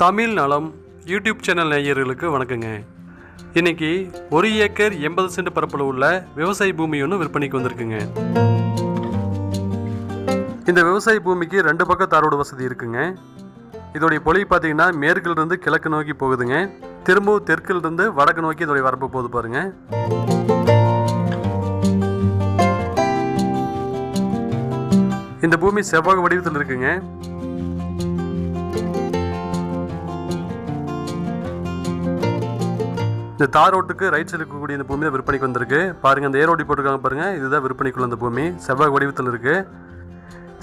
தமிழ் நலம் YouTube channel நேயர்களுக்கு வணக்கங்க. இன்னைக்கு 1 ஏக்கர் 80 சென்ட் பரப்பளவு உள்ள விவசாய பூமி ஒன்று விற்பனைக்கு வந்திருக்குங்க. இந்த விவசாய பூமிக்கு 2 பக்கம் தாரோடு வசதி இருக்குங்க. இதோடைய பொலிவு பார்த்தீங்கன்னா மேற்கிலிருந்து கிழக்கு நோக்கி போகுதுங்க. திரும்பவும் தெற்கிலிருந்து வடக்கு நோக்கி இதோடைய வரப்பு போகுது பாருங்க. இந்த பூமி செவ்வக வடிவத்தில் இருக்குங்க. இந்த தார் ரோட்டுக்கு ரைட் சைடு இருக்கக்கூடிய இந்த பூமி தான் விற்பனைக்கு வந்திருக்கு பாருங்க. அந்த ஏரோடி போட்டிருக்காங்க பாருங்க, இதுதான் விற்பனைக்குள்ள இந்த பூமி செவ்வக வடிவத்தில் இருக்கு.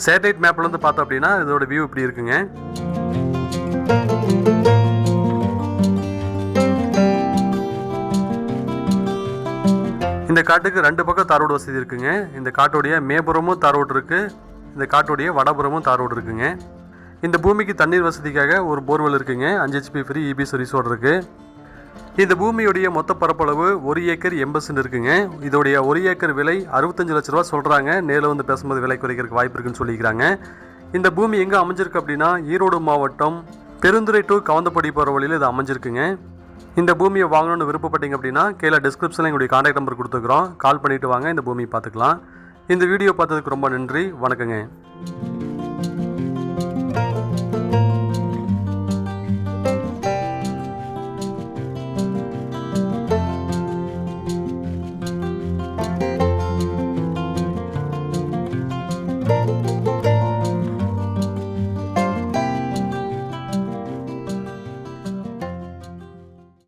சேட்டலைட் மேப்ல இருந்து பார்த்தோம் அப்படின்னா இதோட வியூ இப்படி இருக்குங்க. இந்த காட்டுக்கு 2 பக்கம் தாரோடு வசதி இருக்குங்க. இந்த காட்டுடைய மேபுறமும் தாரோடு இருக்கு, இந்த காட்டுடைய வடபுறமும் தாரோடு இருக்குங்க. இந்த பூமிக்கு தண்ணீர் வசதிக்காக ஒரு போர்வெல் இருக்குங்க. 5 HP ஃப்ரீ EB சர்வீஸோடு இருக்கு. இந்த பூமியுடைய மொத்த பரப்பளவு 1 ஏக்கர் 80 சென்ட் இருக்குங்க. இதோடைய 1 ஏக்கர் விலை 65 லட்ச ரூபா சொல்கிறாங்க. நேரில் வந்து பேசும்போது விலை குறைக்கிறதுக்கு வாய்ப்பு இருக்குன்னு சொல்லிக்கிறாங்க. இந்த பூமி எங்கே அமைஞ்சிருக்கு அப்படின்னா ஈரோடு மாவட்டம் பெருந்துறை டு கவந்தப்படி போகிற வழியில் இது அமைஞ்சிருக்குங்க. இந்த பூமியை வாங்கணும்னு விருப்பப்பட்டீங்க அப்படின்னா கீழே டிஸ்கிரிப்ஷனில் எங்களுடைய கான்டாக்ட் நம்பர் கொடுத்துக்கிறோம். கால் பண்ணிவிட்டு வாங்க, இந்த பூமியை பார்த்துக்கலாம். இந்த வீடியோ பார்த்ததுக்கு ரொம்ப நன்றி. வணக்கங்க.